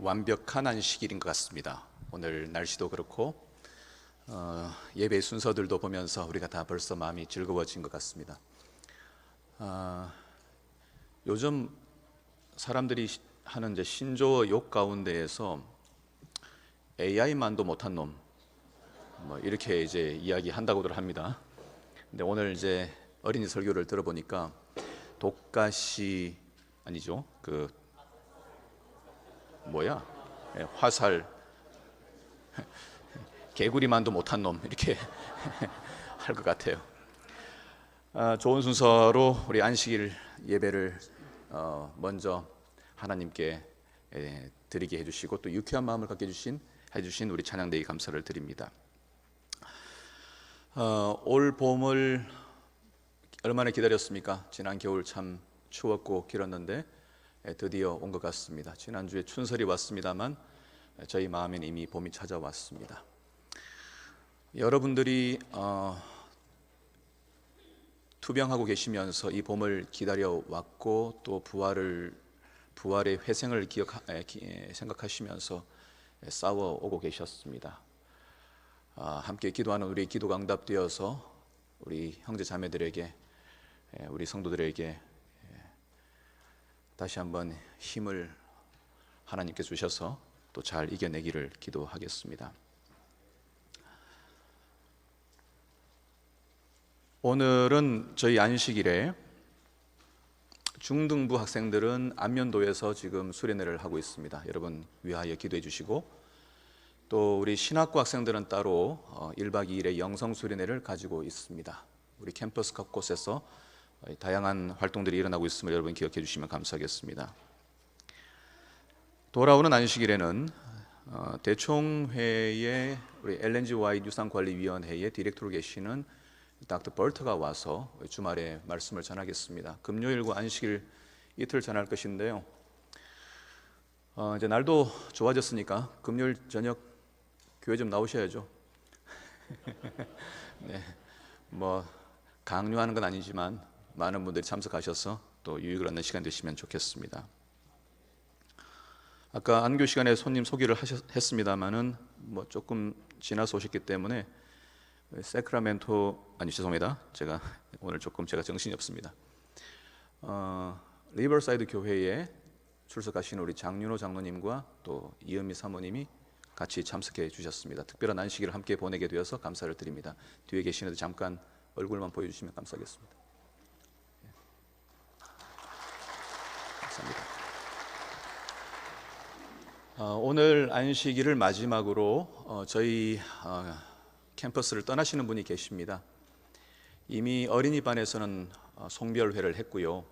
완벽한 안식일인 것 같습니다. 오늘 날씨도 그렇고 예배 순서들도 보면서 우리가 다 벌써 마음이 즐거워진 것 같습니다. 요즘 사람들이 하는 이제 신조어 욕 가운데에서 AI만도 못한 놈, 뭐 이렇게 이제 이야기한다고들 합니다. 근데 오늘 이제 어린이 설교를 들어보니까 독가시 아니죠? 화살, 개구리만도 못한 놈 이렇게 할 것 같아요. 좋은 순서로 우리 안식일 예배를 먼저 하나님께 드리게 해주시고 또 유쾌한 마음을 갖게 해주신 우리 찬양대에 감사를 드립니다. 올 봄을 얼마나 기다렸습니까? 지난 겨울 참 추웠고 길었는데 드디어 온 것 같습니다. 지난주에 춘설이 왔습니다만 저희 마음엔 이미 봄이 찾아왔습니다. 여러분들이 투병하고 계시면서 이 봄을 기다려왔고 또 부활의 회생을 생각하시면서 싸워오고 계셨습니다. 함께 기도하는 우리 기도가 응답되어서 우리 형제 자매들에게 우리 성도들에게 다시 한번 힘을 하나님께 주셔서 또 잘 이겨내기를 기도하겠습니다. 오늘은 저희 안식일에 중등부 학생들은 안면도에서 지금 수련회를 하고 있습니다. 여러분 위하여 기도해 주시고 또 우리 신학부 학생들은 따로 1박 2일의 영성 수련회를 가지고 있습니다. 우리 캠퍼스 곳곳에서 다양한 활동들이 일어나고 있음을 여러분 기억해 주시면 감사하겠습니다. 돌아오는 안식일에는 대총회의 우리 LNG 와이드 유산관리위원회의 디렉터로 계시는 닥터 벌트가 와서 주말에 말씀을 전하겠습니다. 금요일과 안식일 이틀 전할 것인데요. 이제 날도 좋아졌으니까 금요일 저녁 교회 좀 나오셔야죠. 네, 뭐 강요하는 건 아니지만 많은 분들이 참석하셔서 또 유익을 얻는 시간 되시면 좋겠습니다. 아까 안교 시간에 손님 소개를 했습니다만은 뭐 조금 지나서 오셨기 때문에 죄송합니다. 제가 오늘 제가 정신이 없습니다. 리버사이드 교회에 출석하신 우리 장윤호 장로님과 또 이은미 사모님이 같이 참석해 주셨습니다. 특별한 안식일을 함께 보내게 되어서 감사를 드립니다. 뒤에 계시는데 잠깐 얼굴만 보여주시면 감사하겠습니다. 감사합니다. 오늘 안식일을 마지막으로 저희 캠퍼스를 떠나시는 분이 계십니다. 이미 어린이반에서는 송별회를 했고요.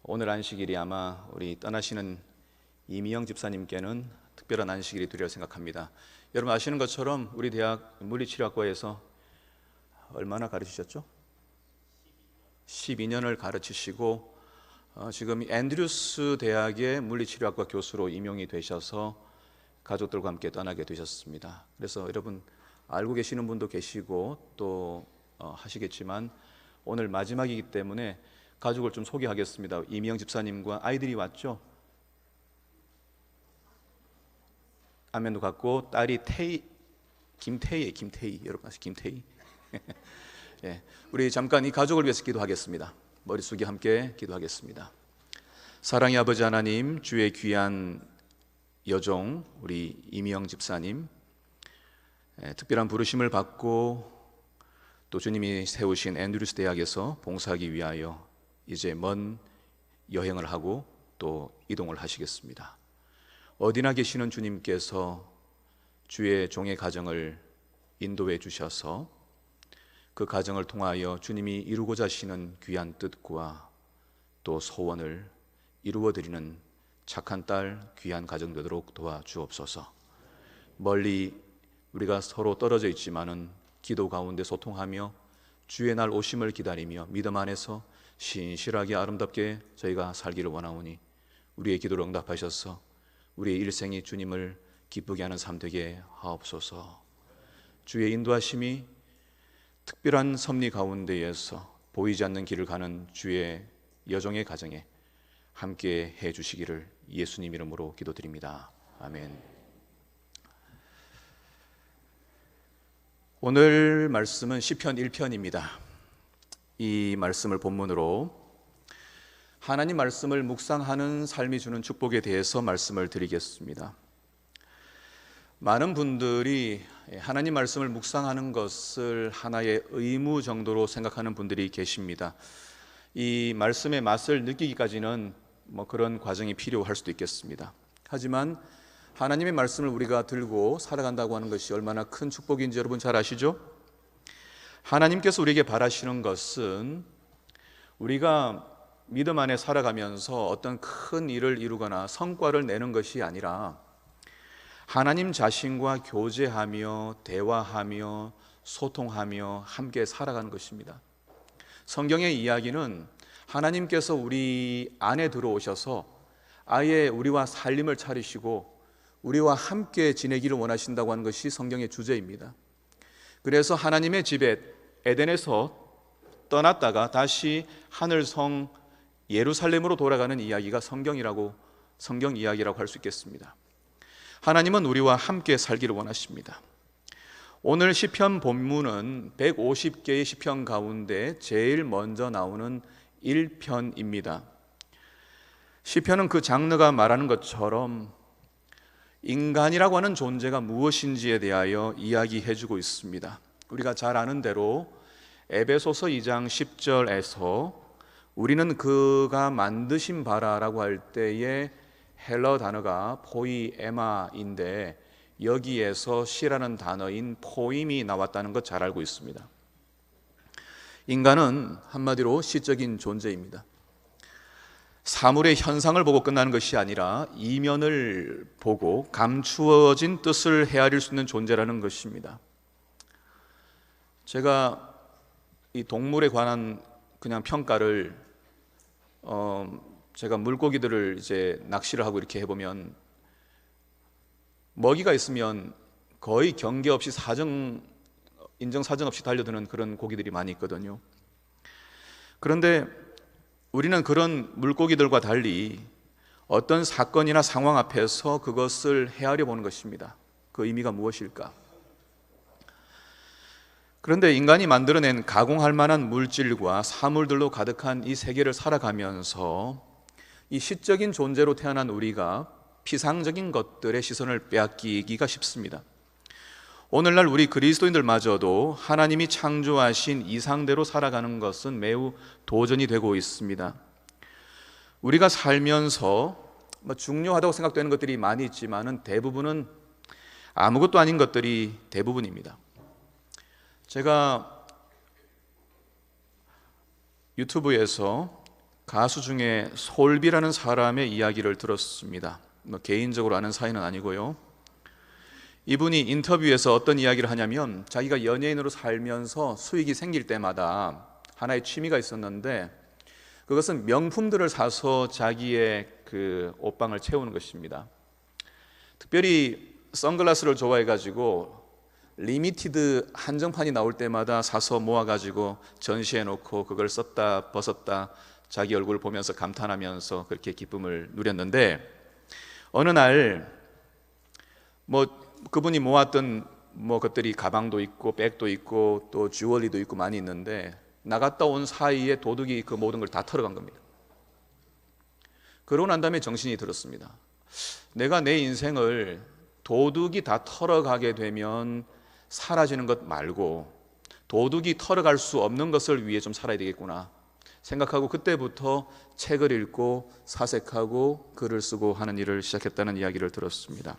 오늘 안식일이 아마 우리 떠나시는 이미영 집사님께는 특별한 안식일이 되리라 생각합니다. 여러분 아시는 것처럼 우리 대학 물리치료학과에서 얼마나 가르치셨죠? 12년을 가르치시고 지금 앤드류스 대학의 물리치료학과 교수로 임용이 되셔서 가족들과 함께 떠나게 되셨습니다. 그래서 여러분 알고 계시는 분도 계시고 또 하시겠지만 오늘 마지막이기 때문에 가족을 좀 소개하겠습니다. 이미영 집사님과 아이들이 왔죠? 아멘도 갖고 딸이 김태희 여러분 아시죠? 김태희. 예, 우리 잠깐 이 가족을 위해서 기도하겠습니다. 머리 숙이 함께 기도하겠습니다. 사랑의 아버지 하나님, 주의 귀한 여종 우리 이미영 집사님 특별한 부르심을 받고 또 주님이 세우신 앤드류스 대학에서 봉사하기 위하여 이제 먼 여행을 하고 또 이동을 하시겠습니다. 어디나 계시는 주님께서 주의 종의 가정을 인도해 주셔서 그 가정을 통하여 주님이 이루고자 하시는 귀한 뜻과 또 소원을 이루어드리는 착한 딸 귀한 가정 되도록 도와주옵소서. 멀리 우리가 서로 떨어져 있지만은 기도 가운데 소통하며 주의 날 오심을 기다리며 믿음 안에서 신실하게 아름답게 저희가 살기를 원하오니 우리의 기도를 응답하셔서 우리의 일생이 주님을 기쁘게 하는 삶 되게 하옵소서. 주의 인도하심이 특별한 섭리 가운데에서 보이지 않는 길을 가는 주의 여종의 가정에 함께 해 주시기를 예수님 이름으로 기도드립니다. 아멘. 오늘 말씀은 시편 1편입니다. 이 말씀을 본문으로 하나님 말씀을 묵상하는 삶이 주는 축복에 대해서 말씀을 드리겠습니다. 많은 분들이 하나님 말씀을 묵상하는 것을 하나의 의무 정도로 생각하는 분들이 계십니다. 이 말씀의 맛을 느끼기까지는 그런 과정이 필요할 수도 있겠습니다. 하지만 하나님의 말씀을 우리가 들고 살아간다고 하는 것이 얼마나 큰 축복인지 여러분 잘 아시죠? 하나님께서 우리에게 바라시는 것은 우리가 믿음 안에 살아가면서 어떤 큰 일을 이루거나 성과를 내는 것이 아니라 하나님 자신과 교제하며 대화하며 소통하며 함께 살아가는 것입니다. 성경의 이야기는 하나님께서 우리 안에 들어오셔서 아예 우리와 살림을 차리시고 우리와 함께 지내기를 원하신다고 하는 것이 성경의 주제입니다. 그래서 하나님의 집에 에덴에서 떠났다가 다시 하늘성 예루살렘으로 돌아가는 이야기가 성경 이야기라고 할 수 있겠습니다. 하나님은 우리와 함께 살기를 원하십니다. 오늘 시편 본문은 150개의 시편 가운데 제일 먼저 나오는 1편입니다. 시편은 그 장르가 말하는 것처럼 인간이라고 하는 존재가 무엇인지에 대하여 이야기해주고 있습니다. 우리가 잘 아는 대로 에베소서 2장 10절에서 우리는 그가 만드신 바라라고 할 때의 헬러 단어가 포이에마인데 여기에서 시라는 단어인 포임이 나왔다는 것 잘 알고 있습니다. 인간은 한마디로 시적인 존재입니다. 사물의 현상을 보고 끝나는 것이 아니라 이면을 보고 감추어진 뜻을 헤아릴 수 있는 존재라는 것입니다. 제가 이 동물에 관한 그냥 평가를 제가 물고기들을 이제 낚시를 하고 이렇게 해보면 먹이가 있으면 거의 경계 없이 인정 사정 없이 달려드는 그런 고기들이 많이 있거든요. 그런데 우리는 그런 물고기들과 달리 어떤 사건이나 상황 앞에서 그것을 헤아려 보는 것입니다. 그 의미가 무엇일까? 그런데 인간이 만들어낸 가공할 만한 물질과 사물들로 가득한 이 세계를 살아가면서 이 시적인 존재로 태어난 우리가 피상적인 것들의 시선을 빼앗기기가 쉽습니다. 오늘날 우리 그리스도인들마저도 하나님이 창조하신 이상대로 살아가는 것은 매우 도전이 되고 있습니다. 우리가 살면서 중요하다고 생각되는 것들이 많이 있지만 대부분은 아무것도 아닌 것들이 대부분입니다. 제가 유튜브에서 가수 중에 솔비라는 사람의 이야기를 들었습니다. 개인적으로 아는 사이는 아니고요. 이분이 인터뷰에서 어떤 이야기를 하냐면 자기가 연예인으로 살면서 수익이 생길 때마다 하나의 취미가 있었는데 그것은 명품들을 사서 자기의 그 옷방을 채우는 것입니다. 특별히 선글라스를 좋아해가지고 리미티드 한정판이 나올 때마다 사서 모아가지고 전시해 놓고 그걸 썼다 벗었다 자기 얼굴을 보면서 감탄하면서 그렇게 기쁨을 누렸는데 어느 날 그분이 모았던 것들이 가방도 있고 백도 있고 또 주얼리도 있고 많이 있는데 나갔다 온 사이에 도둑이 그 모든 걸 다 털어간 겁니다. 그러고 난 다음에 정신이 들었습니다. 내가 내 인생을 도둑이 다 털어가게 되면 사라지는 것 말고 도둑이 털어갈 수 없는 것을 위해 좀 살아야 되겠구나 생각하고 그때부터 책을 읽고 사색하고 글을 쓰고 하는 일을 시작했다는 이야기를 들었습니다.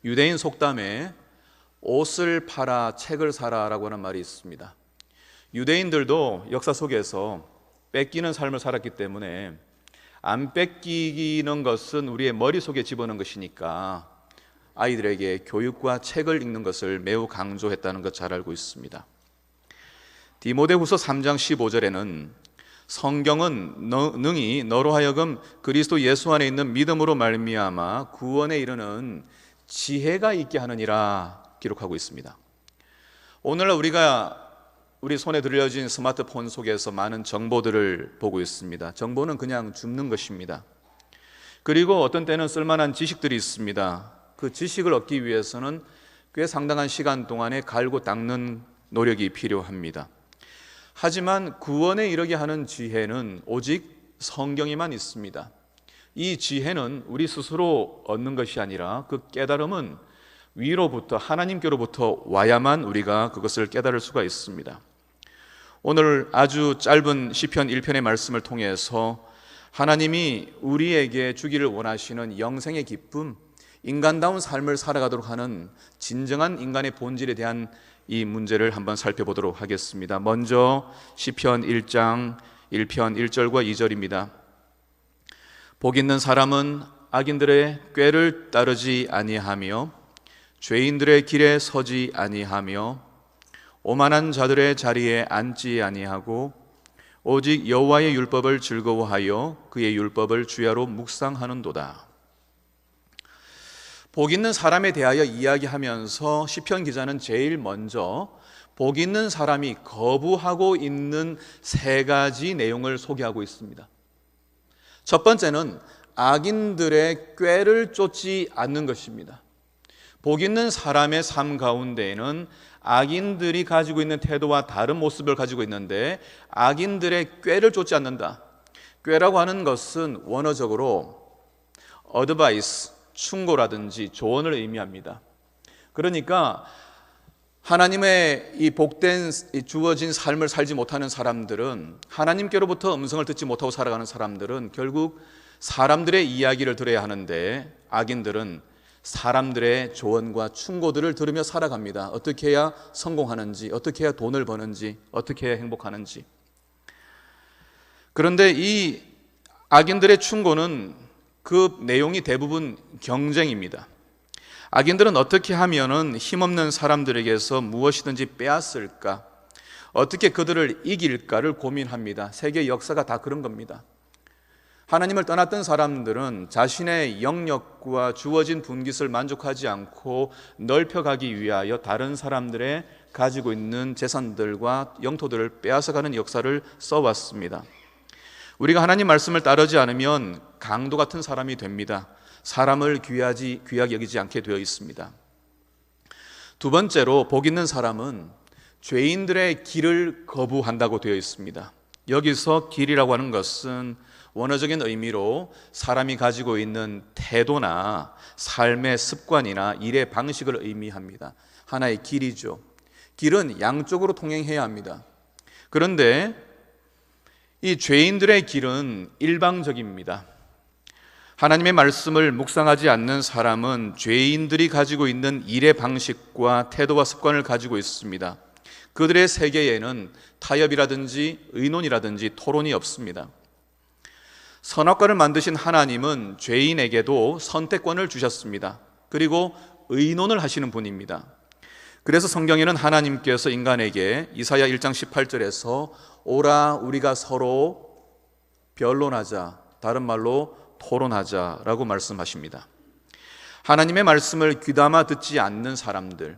유대인 속담에 옷을 팔아 책을 사라라고 하는 말이 있습니다. 유대인들도 역사 속에서 뺏기는 삶을 살았기 때문에 안 뺏기는 것은 우리의 머릿속에 집어넣은 것이니까 아이들에게 교육과 책을 읽는 것을 매우 강조했다는 것 잘 알고 있습니다. 디모데후서 3장 15절에는 성경은 능히 너로 하여금 그리스도 예수 안에 있는 믿음으로 말미암아 구원에 이르는 지혜가 있게 하느니라 기록하고 있습니다. 오늘날 우리 손에 들려진 스마트폰 속에서 많은 정보들을 보고 있습니다. 정보는 그냥 줍는 것입니다. 그리고 어떤 때는 쓸만한 지식들이 있습니다. 그 지식을 얻기 위해서는 꽤 상당한 시간 동안에 갈고 닦는 노력이 필요합니다. 하지만 구원에 이르게 하는 지혜는 오직 성경에만 있습니다. 이 지혜는 우리 스스로 얻는 것이 아니라 그 깨달음은 위로부터, 하나님께로부터 와야만 우리가 그것을 깨달을 수가 있습니다. 오늘 아주 짧은 시편 1편의 말씀을 통해서 하나님이 우리에게 주기를 원하시는 영생의 기쁨, 인간다운 삶을 살아가도록 하는 진정한 인간의 본질에 대한 이 문제를 한번 살펴보도록 하겠습니다. 먼저 시편 1장 1편 1절과 2절입니다. 복 있는 사람은 악인들의 꾀를 따르지 아니하며 죄인들의 길에 서지 아니하며 오만한 자들의 자리에 앉지 아니하고 오직 여호와의 율법을 즐거워하여 그의 율법을 주야로 묵상하는도다. 복 있는 사람에 대하여 이야기하면서 시편 기자는 제일 먼저 복 있는 사람이 거부하고 있는 세 가지 내용을 소개하고 있습니다. 첫 번째는 악인들의 꾀를 쫓지 않는 것입니다. 복 있는 사람의 삶 가운데에는 악인들이 가지고 있는 태도와 다른 모습을 가지고 있는데 악인들의 꾀를 쫓지 않는다. 꾀라고 하는 것은 원어적으로 어드바이스, 충고라든지 조언을 의미합니다. 그러니까 하나님의 이 복된 주어진 삶을 살지 못하는 사람들은, 하나님께로부터 음성을 듣지 못하고 살아가는 사람들은 결국 사람들의 이야기를 들어야 하는데 악인들은 사람들의 조언과 충고들을 들으며 살아갑니다. 어떻게 해야 성공하는지, 어떻게 해야 돈을 버는지, 어떻게 해야 행복하는지. 그런데 이 악인들의 충고는 그 내용이 대부분 경쟁입니다. 악인들은 어떻게 하면은 힘없는 사람들에게서 무엇이든지 빼앗을까, 어떻게 그들을 이길까를 고민합니다. 세계 역사가 다 그런 겁니다. 하나님을 떠났던 사람들은 자신의 영역과 주어진 분깃을 만족하지 않고 넓혀가기 위하여 다른 사람들의 가지고 있는 재산들과 영토들을 빼앗아가는 역사를 써왔습니다. 우리가 하나님 말씀을 따르지 않으면 강도 같은 사람이 됩니다. 사람을 귀하게 여기지 않게 되어 있습니다. 두 번째로 복 있는 사람은 죄인들의 길을 거부한다고 되어 있습니다. 여기서 길이라고 하는 것은 원어적인 의미로 사람이 가지고 있는 태도나 삶의 습관이나 일의 방식을 의미합니다. 하나의 길이죠. 길은 양쪽으로 통행해야 합니다. 그런데 이 죄인들의 길은 일방적입니다. 하나님의 말씀을 묵상하지 않는 사람은 죄인들이 가지고 있는 일의 방식과 태도와 습관을 가지고 있습니다. 그들의 세계에는 타협이라든지 의논이라든지 토론이 없습니다. 선악과를 만드신 하나님은 죄인에게도 선택권을 주셨습니다. 그리고 의논을 하시는 분입니다. 그래서 성경에는 하나님께서 인간에게 이사야 1장 18절에서 오라 우리가 서로 변론하자, 다른 말로 토론하자라고 말씀하십니다. 하나님의 말씀을 귀담아 듣지 않는 사람들,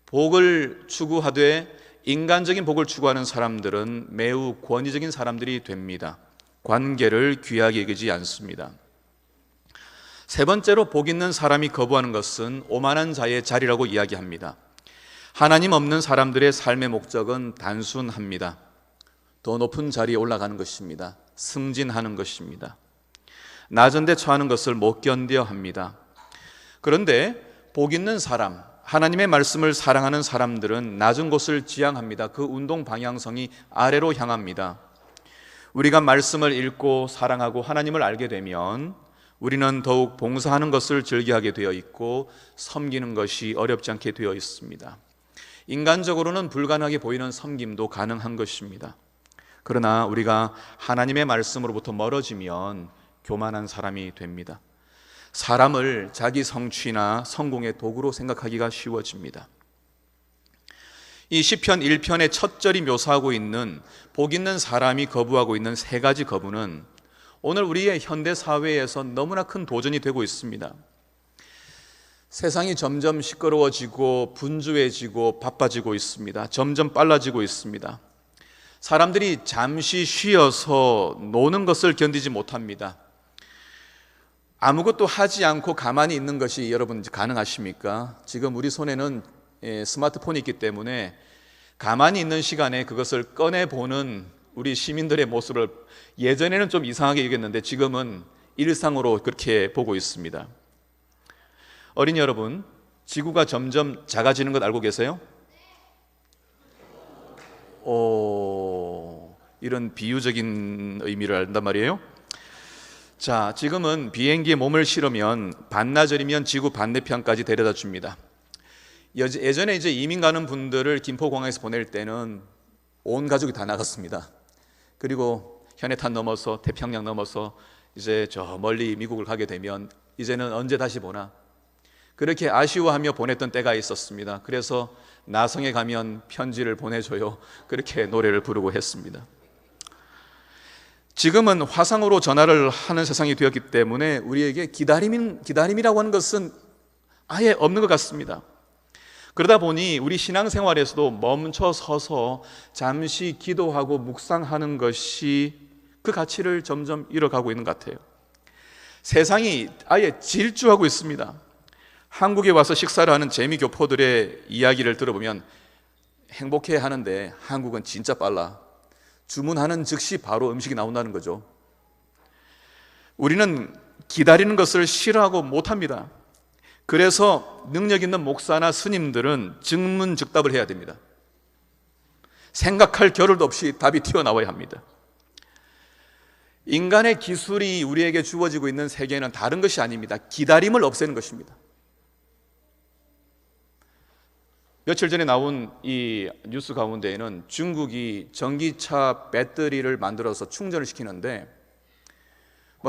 복을 추구하되 인간적인 복을 추구하는 사람들은 매우 권위적인 사람들이 됩니다. 관계를 귀하게 여기지 않습니다. 세 번째로 복 있는 사람이 거부하는 것은 오만한 자의 자리라고 이야기합니다. 하나님 없는 사람들의 삶의 목적은 단순합니다. 더 높은 자리에 올라가는 것입니다. 승진하는 것입니다. 낮은 데 처하는 것을 못 견뎌 합니다. 그런데 복 있는 사람, 하나님의 말씀을 사랑하는 사람들은 낮은 곳을 지향합니다. 그 운동 방향성이 아래로 향합니다. 우리가 말씀을 읽고 사랑하고 하나님을 알게 되면 우리는 더욱 봉사하는 것을 즐겨하게 되어 있고 섬기는 것이 어렵지 않게 되어 있습니다. 인간적으로는 불가능하게 보이는 섬김도 가능한 것입니다. 그러나 우리가 하나님의 말씀으로부터 멀어지면 교만한 사람이 됩니다. 사람을 자기 성취나 성공의 도구로 생각하기가 쉬워집니다. 이 시편 1편의 첫 절이 묘사하고 있는 복 있는 사람이 거부하고 있는 세 가지 거부는 오늘 우리의 현대 사회에서 너무나 큰 도전이 되고 있습니다. 세상이 점점 시끄러워지고 분주해지고 바빠지고 있습니다. 점점 빨라지고 있습니다. 사람들이 잠시 쉬어서 노는 것을 견디지 못합니다. 아무것도 하지 않고 가만히 있는 것이 여러분 가능하십니까? 지금 우리 손에는 스마트폰이 있기 때문에 가만히 있는 시간에 그것을 꺼내보는 우리 시민들의 모습을 예전에는 좀 이상하게 여겼는데 지금은 일상으로 그렇게 보고 있습니다. 어린이 여러분, 지구가 점점 작아지는 것 알고 계세요? 이런 비유적인 의미를 안단 말이에요. 자, 지금은 비행기에 몸을 실으면 반나절이면 지구 반대편까지 데려다 줍니다. 예전에 이제 이민 가는 분들을 김포공항에서 보낼 때는 온 가족이 다 나갔습니다. 그리고 현해탄 넘어서 태평양 넘어서 이제 저 멀리 미국을 가게 되면 이제는 언제 다시 보나 그렇게 아쉬워하며 보냈던 때가 있었습니다. 그래서 나성에 가면 편지를 보내줘요. 그렇게 노래를 부르고 했습니다. 지금은 화상으로 전화를 하는 세상이 되었기 때문에 우리에게 기다림이라고 하는 것은 아예 없는 것 같습니다. 그러다 보니 우리 신앙생활에서도 멈춰 서서 잠시 기도하고 묵상하는 것이 그 가치를 점점 잃어가고 있는 것 같아요. 세상이 아예 질주하고 있습니다. 한국에 와서 식사를 하는 재미교포들의 이야기를 들어보면 행복해 하는데 한국은 진짜 빨라. 주문하는 즉시 바로 음식이 나온다는 거죠. 우리는 기다리는 것을 싫어하고 못합니다. 그래서 능력 있는 목사나 스님들은 즉문즉답을 해야 됩니다. 생각할 겨를도 없이 답이 튀어나와야 합니다. 인간의 기술이 우리에게 주어지고 있는 세계는 다른 것이 아닙니다. 기다림을 없애는 것입니다. 며칠 전에 나온 이 뉴스 가운데에는 중국이 전기차 배터리를 만들어서 충전을 시키는데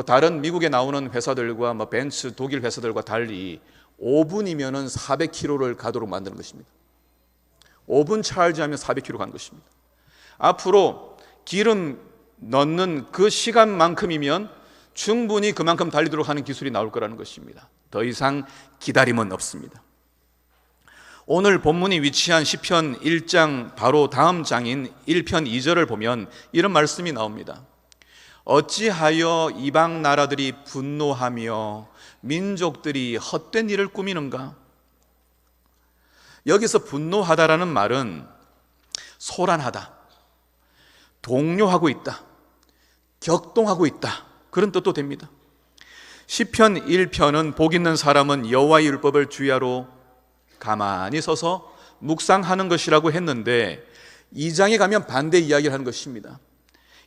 다른 미국에 나오는 회사들과 벤츠 독일 회사들과 달리 5분이면은 400km를 가도록 만드는 것입니다. 5분 차지하면 400km 가는 것입니다. 앞으로 기름 넣는 그 시간만큼이면 충분히 그만큼 달리도록 하는 기술이 나올 거라는 것입니다. 더 이상 기다림은 없습니다. 오늘 본문이 위치한 시편 1장 바로 다음 장인 1편 2절을 보면 이런 말씀이 나옵니다. 어찌하여 이방 나라들이 분노하며 민족들이 헛된 일을 꾸미는가? 여기서 분노하다라는 말은 소란하다, 동요하고 있다, 격동하고 있다 그런 뜻도 됩니다. 시편 1편은 복 있는 사람은 여호와의 율법을 주야로 가만히 서서 묵상하는 것이라고 했는데 2장에 가면 반대 이야기를 하는 것입니다.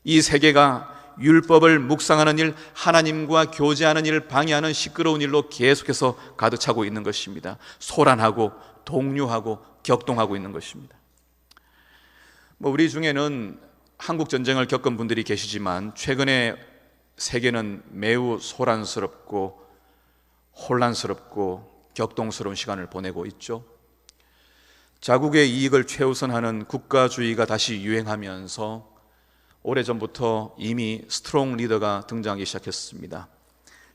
이 세계가 율법을 묵상하는 일, 하나님과 교제하는 일을 방해하는 시끄러운 일로 계속해서 가득 차고 있는 것입니다. 소란하고 동요하고 격동하고 있는 것입니다. 우리 중에는 한국 전쟁을 겪은 분들이 계시지만 최근에 세계는 매우 소란스럽고 혼란스럽고 격동스러운 시간을 보내고 있죠. 자국의 이익을 최우선하는 국가주의가 다시 유행하면서 오래전부터 이미 스트롱 리더가 등장하기 시작했습니다.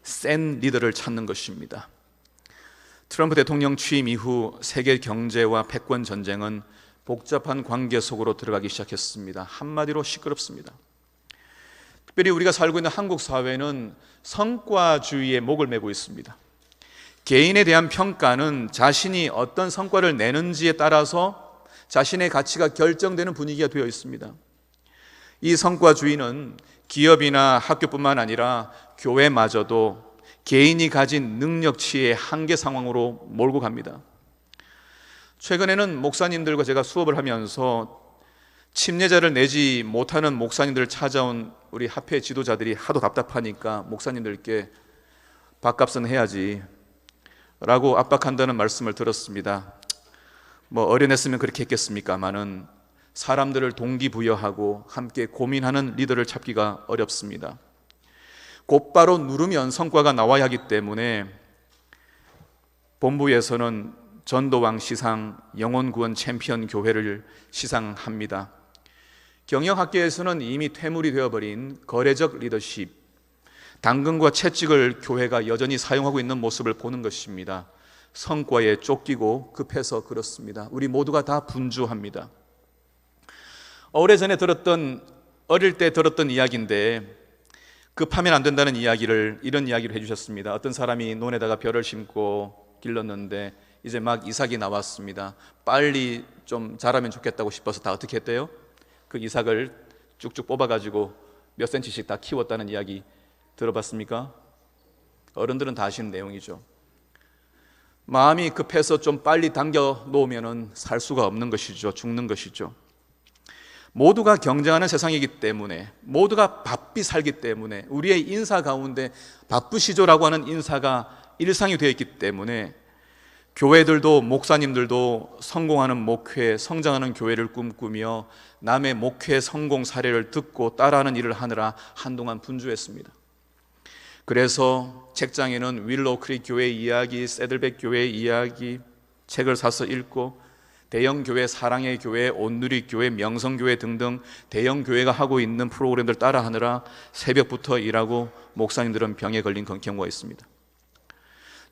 센 리더를 찾는 것입니다. 트럼프 대통령 취임 이후 세계 경제와 패권 전쟁은 복잡한 관계 속으로 들어가기 시작했습니다. 한마디로 시끄럽습니다. 특별히 우리가 살고 있는 한국 사회는 성과주의에 목을 매고 있습니다. 개인에 대한 평가는 자신이 어떤 성과를 내는지에 따라서 자신의 가치가 결정되는 분위기가 되어 있습니다. 이 성과주의는 기업이나 학교뿐만 아니라 교회마저도 개인이 가진 능력치의 한계 상황으로 몰고 갑니다. 최근에는 목사님들과 제가 수업을 하면서 침례자를 내지 못하는 목사님들을 찾아온 우리 합회 지도자들이 하도 답답하니까 목사님들께 밥값은 해야지 라고 압박한다는 말씀을 들었습니다. 어려냈으면 그렇게 했겠습니까마는 사람들을 동기부여하고 함께 고민하는 리더를 찾기가 어렵습니다. 곧바로 누르면 성과가 나와야 하기 때문에 본부에서는 전도왕 시상, 영혼구원 챔피언 교회를 시상합니다. 경영학계에서는 이미 퇴물이 되어버린 거래적 리더십, 당근과 채찍을 교회가 여전히 사용하고 있는 모습을 보는 것입니다. 성과에 쫓기고 급해서 그렇습니다. 우리 모두가 다 분주합니다. 오래전에 어릴 때 들었던 이야기인데 급하면 안 된다는 이런 이야기를 해주셨습니다. 어떤 사람이 논에다가 벼를 심고 길렀는데 이제 막 이삭이 나왔습니다. 빨리 좀 자라면 좋겠다고 싶어서 다 어떻게 했대요? 그 이삭을 쭉쭉 뽑아가지고 몇 센치씩 다 키웠다는 이야기 들어봤습니까? 어른들은 다 아시는 내용이죠. 마음이 급해서 좀 빨리 당겨 놓으면 살 수가 없는 것이죠. 죽는 것이죠. 모두가 경쟁하는 세상이기 때문에, 모두가 바삐 살기 때문에, 우리의 인사 가운데 바쁘시죠라고 하는 인사가 일상이 되어 있기 때문에 교회들도 목사님들도 성공하는 목회, 성장하는 교회를 꿈꾸며 남의 목회 성공 사례를 듣고 따라하는 일을 하느라 한동안 분주했습니다. 그래서 책장에는 윌로우 크릭 교회 이야기, 세들백 교회 이야기 책을 사서 읽고 대형 교회, 사랑의 교회, 온누리 교회, 명성교회 등등 대형 교회가 하고 있는 프로그램들 따라하느라 새벽부터 일하고 목사님들은 병에 걸린 경우가 있습니다.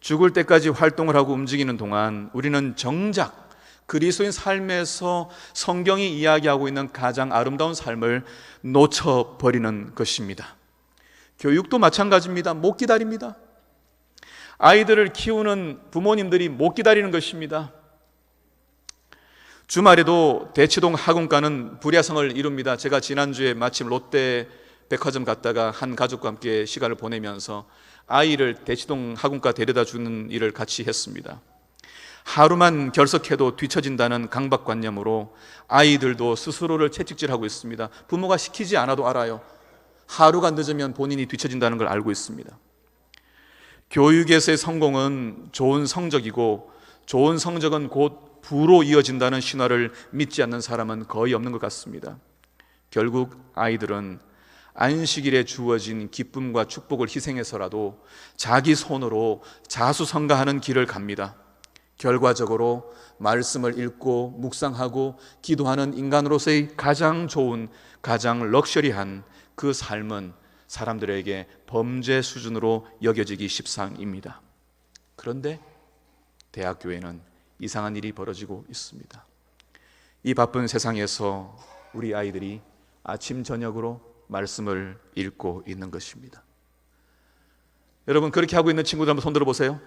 죽을 때까지 활동을 하고 움직이는 동안 우리는 정작 그리스도인 삶에서 성경이 이야기하고 있는 가장 아름다운 삶을 놓쳐버리는 것입니다. 교육도 마찬가지입니다. 못 기다립니다. 아이들을 키우는 부모님들이 못 기다리는 것입니다. 주말에도 대치동 학원가는 불야성을 이룹니다. 제가 지난주에 마침 롯데 백화점 갔다가 한 가족과 함께 시간을 보내면서 아이를 대치동 학원가 데려다 주는 일을 같이 했습니다. 하루만 결석해도 뒤처진다는 강박관념으로 아이들도 스스로를 채찍질하고 있습니다. 부모가 시키지 않아도 알아요. 하루가 늦으면 본인이 뒤처진다는 걸 알고 있습니다. 교육에서의 성공은 좋은 성적이고 좋은 성적은 곧 부로 이어진다는 신화를 믿지 않는 사람은 거의 없는 것 같습니다. 결국 아이들은 안식일에 주어진 기쁨과 축복을 희생해서라도 자기 손으로 자수성가하는 길을 갑니다. 결과적으로 말씀을 읽고 묵상하고 기도하는 인간으로서의 가장 좋은, 가장 럭셔리한 그 삶은 사람들에게 범죄 수준으로 여겨지기 십상입니다. 그런데 대학교에는 이상한 일이 벌어지고 있습니다. 이 바쁜 세상에서 우리 아이들이 아침 저녁으로 말씀을 읽고 있는 것입니다. 여러분, 그렇게 하고 있는 친구들 한번 손들어 보세요.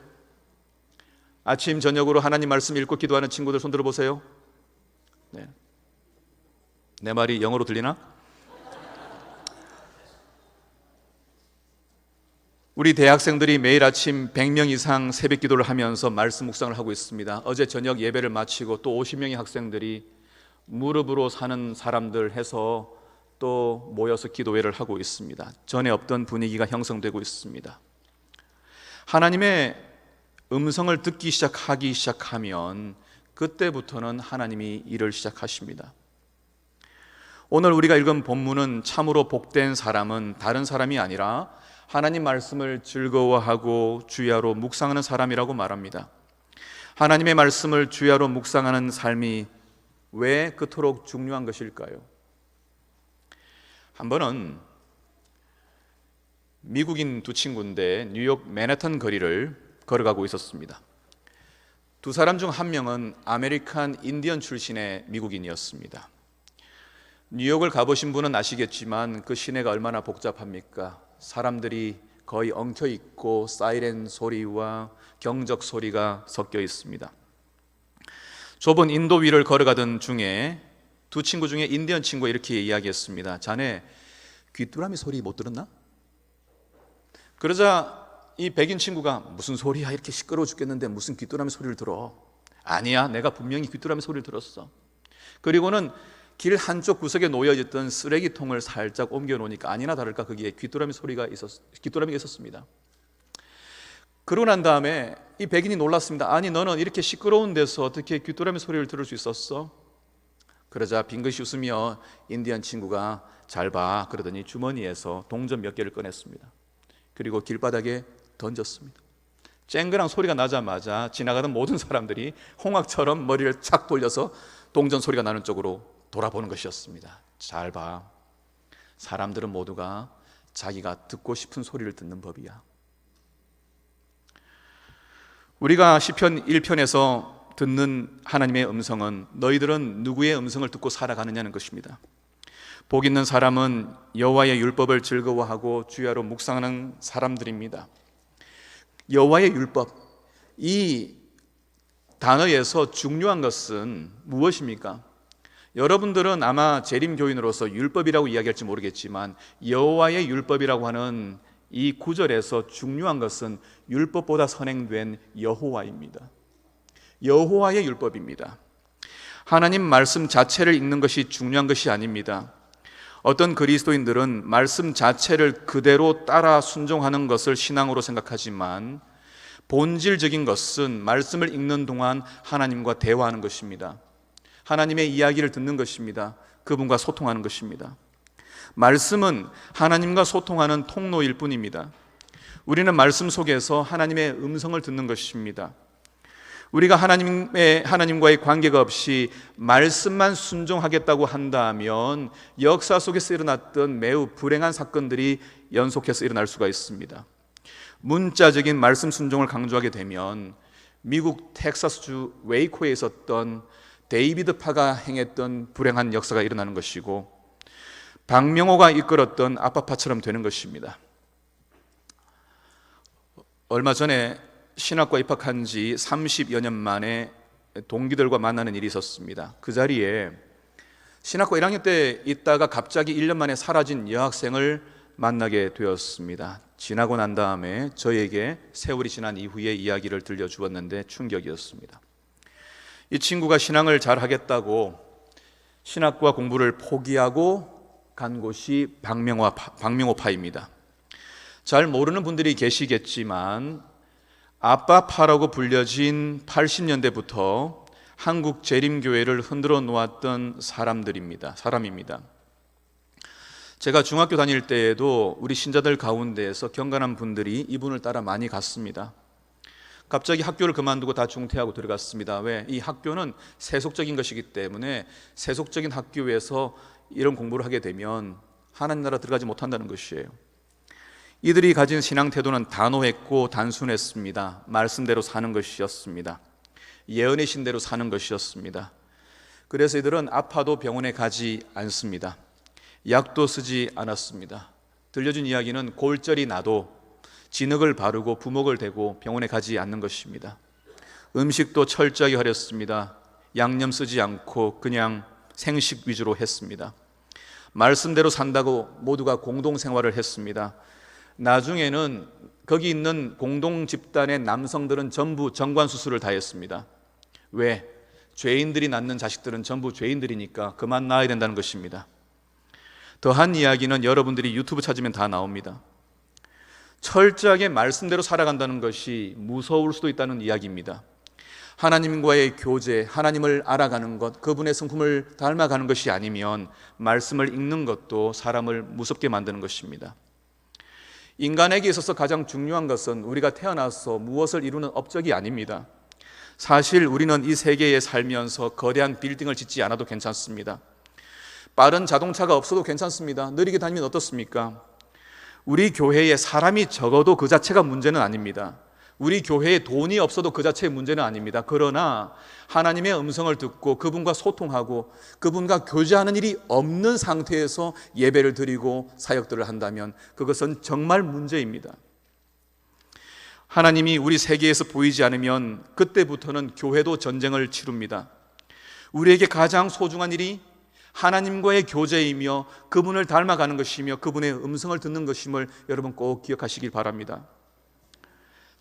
아침 저녁으로 하나님 말씀 읽고 기도하는 친구들 손들어 보세요. 네. 내 말이 영어로 들리나? 우리 대학생들이 매일 아침 100명 이상 새벽 기도를 하면서 말씀 묵상을 하고 있습니다. 어제 저녁 예배를 마치고 또 50명의 학생들이 무릎으로 사는 사람들 해서 또 모여서 기도회를 하고 있습니다. 전에 없던 분위기가 형성되고 있습니다. 하나님의 음성을 듣기 시작하면 그때부터는 하나님이 일을 시작하십니다. 오늘 우리가 읽은 본문은 참으로 복된 사람은 다른 사람이 아니라 하나님 말씀을 즐거워하고 주야로 묵상하는 사람이라고 말합니다. 하나님의 말씀을 주야로 묵상하는 삶이 왜 그토록 중요한 것일까요? 한 번은 미국인 두 친구인데 뉴욕 맨해튼 거리를 걸어가고 있었습니다. 두 사람 중 한 명은 아메리칸 인디언 출신의 미국인이었습니다. 뉴욕을 가보신 분은 아시겠지만 그 시내가 얼마나 복잡합니까? 사람들이 거의 엉켜 있고 사이렌 소리와 경적 소리가 섞여 있습니다. 좁은 인도 위를 걸어가던 중에 두 친구 중에 인디언 친구가 이렇게 이야기했습니다. 자네 귀뚜라미 소리 못 들었나? 그러자 이 백인 친구가 무슨 소리야, 이렇게 시끄러워 죽겠는데 무슨 귀뚜라미 소리를 들어? 아니야, 내가 분명히 귀뚜라미 소리를 들었어. 그리고는 길 한쪽 구석에 놓여있던 쓰레기통을 살짝 옮겨 놓으니까 아니나 다를까 거기에 귀뚜라미가 있었습니다. 그러고 난 다음에 이 백인이 놀랐습니다. 아니, 너는 이렇게 시끄러운 데서 어떻게 귀뚜라미 소리를 들을 수 있었어? 그러자 빙긋이 웃으며 인디언 친구가 잘 봐 그러더니 주머니에서 동전 몇 개를 꺼냈습니다. 그리고 길바닥에 던졌습니다. 쨍그랑 소리가 나자마자 지나가던 모든 사람들이 홍학처럼 머리를 착 돌려서 동전 소리가 나는 쪽으로 돌아보는 것이었습니다. 잘 봐, 사람들은 모두가 자기가 듣고 싶은 소리를 듣는 법이야. 우리가 시편 1편에서 듣는 하나님의 음성은 너희들은 누구의 음성을 듣고 살아가느냐는 것입니다. 복 있는 사람은 여호와의 율법을 즐거워하고 주야로 묵상하는 사람들입니다. 여호와의 율법, 이 단어에서 중요한 것은 무엇입니까? 여러분들은 아마 재림교인으로서 율법이라고 이야기할지 모르겠지만 여호와의 율법이라고 하는 이 구절에서 중요한 것은 율법보다 선행된 여호와입니다. 여호와의 율법입니다. 하나님 말씀 자체를 읽는 것이 중요한 것이 아닙니다. 어떤 그리스도인들은 말씀 자체를 그대로 따라 순종하는 것을 신앙으로 생각하지만 본질적인 것은 말씀을 읽는 동안 하나님과 대화하는 것입니다. 하나님의 이야기를 듣는 것입니다. 그분과 소통하는 것입니다. 말씀은 하나님과 소통하는 통로일 뿐입니다. 우리는 말씀 속에서 하나님의 음성을 듣는 것입니다. 우리가 하나님과의 관계가 없이 말씀만 순종하겠다고 한다면 역사 속에서 일어났던 매우 불행한 사건들이 연속해서 일어날 수가 있습니다. 문자적인 말씀 순종을 강조하게 되면 미국 텍사스주 웨이코에 있었던 데이비드 파가 행했던 불행한 역사가 일어나는 것이고 박명호가 이끌었던 아빠파처럼 되는 것입니다. 얼마 전에 신학과 입학한 지 30여 년 만에 동기들과 만나는 일이 있었습니다. 그 자리에 신학과 1학년 때 있다가 갑자기 1년 만에 사라진 여학생을 만나게 되었습니다. 지나고 난 다음에 저에게 세월이 지난 이후의 이야기를 들려주었는데 충격이었습니다. 이 친구가 신앙을 잘 하겠다고 신학과 공부를 포기하고 간 곳이 박명호파입니다. 잘 모르는 분들이 계시겠지만 아빠파라고 불려진 80년대부터 한국 재림교회를 흔들어 놓았던 사람입니다. 제가 중학교 다닐 때에도 우리 신자들 가운데에서 경건한 분들이 이분을 따라 많이 갔습니다. 갑자기 학교를 그만두고 다 중퇴하고 들어갔습니다. 왜? 이 학교는 세속적인 것이기 때문에 세속적인 학교에서 이런 공부를 하게 되면 하나님 나라 들어가지 못한다는 것이에요. 이들이 가진 신앙 태도는 단호했고 단순했습니다. 말씀대로 사는 것이었습니다. 예언의 신대로 사는 것이었습니다. 그래서 이들은 아파도 병원에 가지 않습니다. 약도 쓰지 않았습니다. 들려준 이야기는 골절이 나도 진흙을 바르고 부목을 대고 병원에 가지 않는 것입니다. 음식도 철저하게 하렸습니다. 양념 쓰지 않고 그냥 생식 위주로 했습니다. 말씀대로 산다고 모두가 공동생활을 했습니다. 나중에는 거기 있는 공동 집단의 남성들은 전부 정관수술을 다 했습니다. 왜? 죄인들이 낳는 자식들은 전부 죄인들이니까 그만 낳아야 된다는 것입니다. 더한 이야기는 여러분들이 유튜브 찾으면 다 나옵니다. 철저하게 말씀대로 살아간다는 것이 무서울 수도 있다는 이야기입니다. 하나님과의 교제, 하나님을 알아가는 것, 그분의 성품을 닮아가는 것이 아니면 말씀을 읽는 것도 사람을 무섭게 만드는 것입니다. 인간에게 있어서 가장 중요한 것은 우리가 태어나서 무엇을 이루는 업적이 아닙니다. 사실 우리는 이 세계에 살면서 거대한 빌딩을 짓지 않아도 괜찮습니다. 빠른 자동차가 없어도 괜찮습니다. 느리게 다니면 어떻습니까? 우리 교회에 사람이 적어도 그 자체가 문제는 아닙니다. 우리 교회에 돈이 없어도 그 자체의 문제는 아닙니다. 그러나 하나님의 음성을 듣고 그분과 소통하고 그분과 교제하는 일이 없는 상태에서 예배를 드리고 사역들을 한다면 그것은 정말 문제입니다. 하나님이 우리 세계에서 보이지 않으면 그때부터는 교회도 전쟁을 치릅니다. 우리에게 가장 소중한 일이 하나님과의 교제이며 그분을 닮아가는 것이며 그분의 음성을 듣는 것임을 여러분 꼭 기억하시길 바랍니다.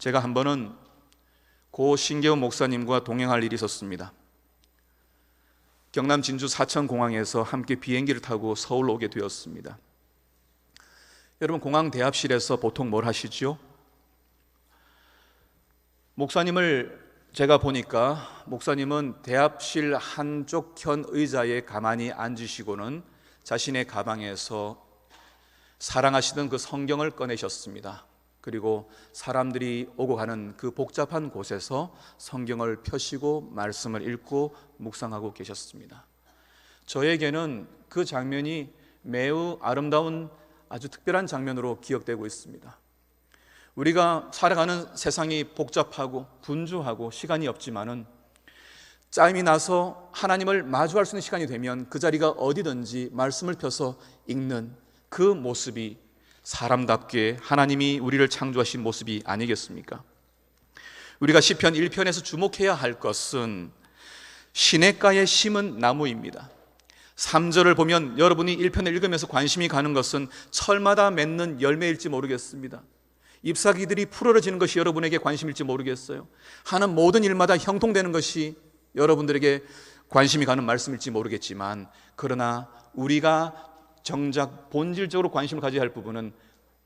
제가 한 번은 고 신계훈 목사님과 동행할 일이 있었습니다. 경남 진주 사천공항에서 함께 비행기를 타고 서울로 오게 되었습니다. 여러분 공항 대합실에서 보통 뭘 하시죠? 목사님을 제가 보니까 목사님은 대합실 한쪽 편 의자에 가만히 앉으시고는 자신의 가방에서 사랑하시던 그 성경을 꺼내셨습니다. 그리고 사람들이 오고 가는 그 복잡한 곳에서 성경을 펴시고 말씀을 읽고 묵상하고 계셨습니다. 저에게는 그 장면이 매우 아름다운 아주 특별한 장면으로 기억되고 있습니다. 우리가 살아가는 세상이 복잡하고 분주하고 시간이 없지만은 짜임이 나서 하나님을 마주할 수 있는 시간이 되면 그 자리가 어디든지 말씀을 펴서 읽는 그 모습이 사람답게 하나님이 우리를 창조하신 모습이 아니겠습니까? 우리가 시편 1편에서 주목해야 할 것은 시냇가에 심은 나무입니다. 3절을 보면 여러분이 1편을 읽으면서 관심이 가는 것은 철마다 맺는 열매일지 모르겠습니다. 잎사귀들이 푸르러지는 것이 여러분에게 관심일지 모르겠어요. 하는 모든 일마다 형통되는 것이 여러분들에게 관심이 가는 말씀일지 모르겠지만, 그러나 우리가 정작 본질적으로 관심을 가져야 할 부분은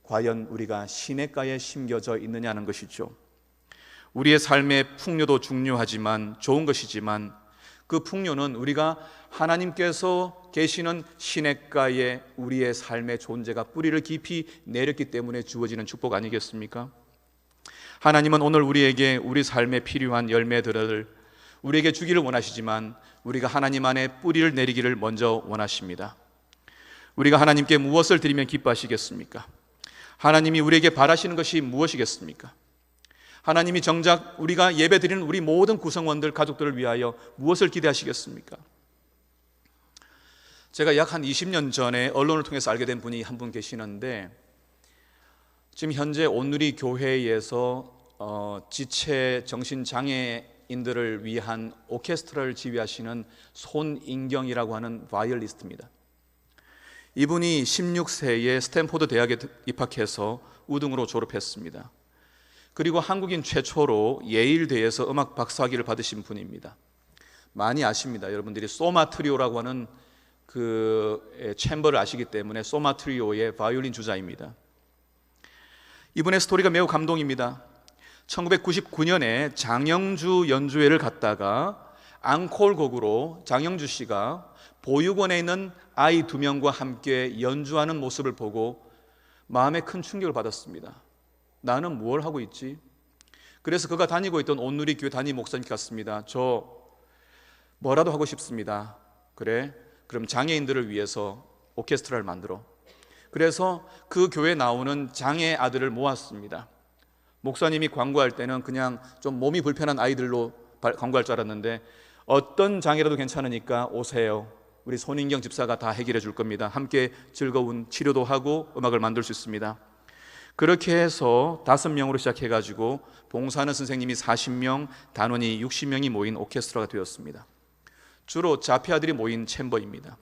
과연 우리가 시냇가에 심겨져 있느냐는 것이죠. 우리의 삶의 풍요도 중요하지만 좋은 것이지만 그 풍요는 우리가 하나님께서 계시는 시냇가에 우리의 삶의 존재가 뿌리를 깊이 내렸기 때문에 주어지는 축복 아니겠습니까? 하나님은 오늘 우리에게 우리 삶에 필요한 열매들을 우리에게 주기를 원하시지만 우리가 하나님 안에 뿌리를 내리기를 먼저 원하십니다. 우리가 하나님께 무엇을 드리면 기뻐하시겠습니까? 하나님이 우리에게 바라시는 것이 무엇이겠습니까? 하나님이 정작 우리가 예배드리는 우리 모든 구성원들, 가족들을 위하여 무엇을 기대하시겠습니까? 제가 약 한 20년 전에 언론을 통해서 알게 된 분이 한 분 계시는데, 지금 현재 온누리 교회에서 지체 정신장애인들을 위한 오케스트라를 지휘하시는 손인경이라고 하는 바이올리스트입니다. 이분이 16세에 스탠포드 대학에 입학해서 우등으로 졸업했습니다. 그리고 한국인 최초로 예일대에서 음악 박사학위를 받으신 분입니다. 많이 아십니다. 여러분들이 소마 트리오라고 하는 그 챔버를 아시기 때문에 소마 트리오의 바이올린 주자입니다. 이분의 스토리가 매우 감동입니다. 1999년에 장영주 연주회를 갔다가 앙콜곡으로 장영주 씨가 보육원에 있는 아이 2명과 함께 연주하는 모습을 보고 마음에 큰 충격을 받았습니다. 나는 뭘 하고 있지? 그래서 그가 다니고 있던 온누리 교회 담임 목사님께 갔습니다. 저 뭐라도 하고 싶습니다. 그래? 그럼 장애인들을 위해서 오케스트라를 만들어. 그래서 그 교회에 나오는 장애 아들을 모았습니다. 목사님이 광고할 때는 그냥 좀 몸이 불편한 아이들로 광고할 줄 알았는데, 어떤 장애라도 괜찮으니까 오세요. 우리 손인경 집사가 다 해결해 줄 겁니다. 함께 즐거운 치료도 하고 음악을 만들 수 있습니다. 그렇게 해서 5명으로 시작해가지고 봉사하는 선생님이 40명, 단원이 60명이 모인 오케스트라가 되었습니다. 주로 자폐아들이 모인 챔버입니다.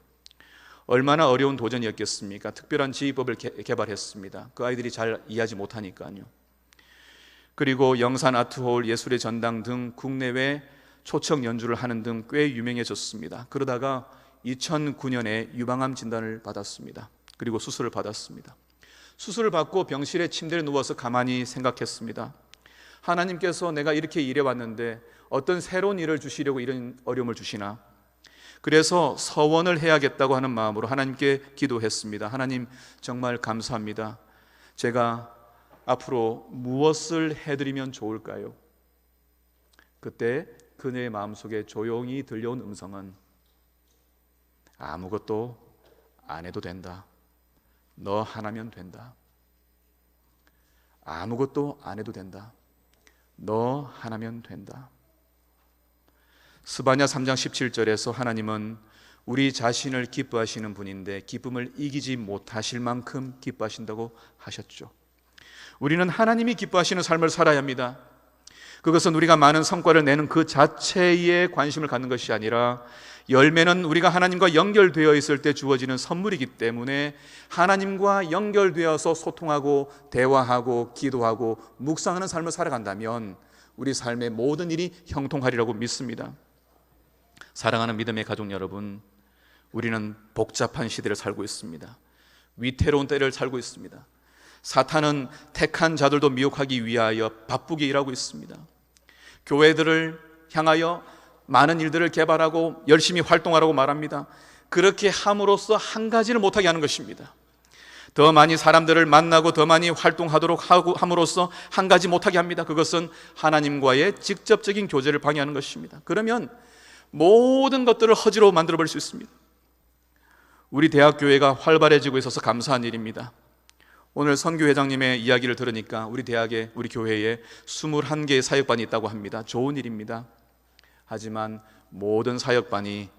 얼마나 어려운 도전이었겠습니까? 특별한 지휘법을 개발했습니다. 그 아이들이 잘 이해하지 못하니까요. 그리고 영산 아트홀, 예술의 전당 등 국내외 초청 연주를 하는 등 꽤 유명해졌습니다. 그러다가 2009년에 유방암 진단을 받았습니다. 그리고 수술을 받았습니다. 수술을 받고 병실에 침대에 누워서 가만히 생각했습니다. 하나님께서 내가 이렇게 일해왔는데 어떤 새로운 일을 주시려고 이런 어려움을 주시나? 그래서 서원을 해야겠다고 하는 마음으로 하나님께 기도했습니다. 하나님, 정말 감사합니다. 제가 앞으로 무엇을 해드리면 좋을까요? 그때 그녀의 마음속에 조용히 들려온 음성은 아무것도 안 해도 된다. 너 하나면 된다. 아무것도 안 해도 된다. 너 하나면 된다. 스바냐 3장 17절에서 하나님은 우리 자신을 기뻐하시는 분인데 기쁨을 이기지 못하실 만큼 기뻐하신다고 하셨죠. 우리는 하나님이 기뻐하시는 삶을 살아야 합니다. 그것은 우리가 많은 성과를 내는 그 자체에 관심을 갖는 것이 아니라, 열매는 우리가 하나님과 연결되어 있을 때 주어지는 선물이기 때문에 하나님과 연결되어서 소통하고 대화하고 기도하고 묵상하는 삶을 살아간다면 우리 삶의 모든 일이 형통하리라고 믿습니다. 사랑하는 믿음의 가족 여러분, 우리는 복잡한 시대를 살고 있습니다. 위태로운 때를 살고 있습니다. 사탄은 택한 자들도 미혹하기 위하여 바쁘게 일하고 있습니다. 교회들을 향하여 많은 일들을 개발하고 열심히 활동하라고 말합니다. 그렇게 함으로써 한 가지를 못하게 하는 것입니다. 더 많이 사람들을 만나고 더 많이 활동하도록 함으로써 한 가지 못하게 합니다. 그것은 하나님과의 직접적인 교제를 방해하는 것입니다. 그러면 모든 것들을 허지로 만들어버릴 수 있습니다. 우리 대학교회가 활발해지고 있어서 감사한 일입니다. 오늘 선교회장님의 이야기를 들으니까 우리 대학에, 우리 교회에 21개의 사역반이 있다고 합니다. 좋은 일입니다. 하지만 모든 사역반이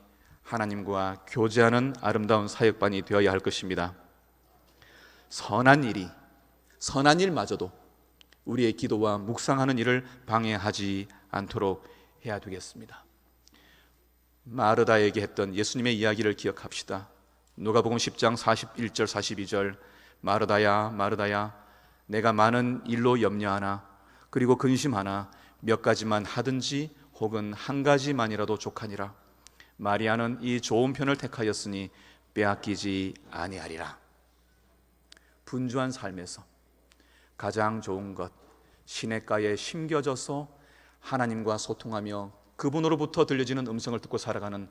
하나님과 교제하는 아름다운 사역반이 되어야 할 것입니다. 선한 일마저도 우리의 기도와 묵상하는 일을 방해하지 않도록 해야 되겠습니다. 마르다에게 했던 예수님의 이야기를 기억합시다. 누가복음 10장 41절 42절, 마르다야 마르다야 내가 많은 일로 염려하나 그리고 근심하나 몇 가지만 하든지 혹은 한 가지만이라도 족하니라. 마리아는 이 좋은 편을 택하였으니 빼앗기지 아니하리라. 분주한 삶에서 가장 좋은 것, 시냇가에 심겨져서 하나님과 소통하며 그분으로부터 들려지는 음성을 듣고 살아가는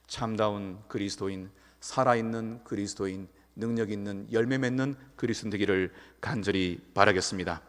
참다운 그리스도인, 살아있는 그리스도인, 능력 있는 열매 맺는 그리스도인 되기를 간절히 바라겠습니다.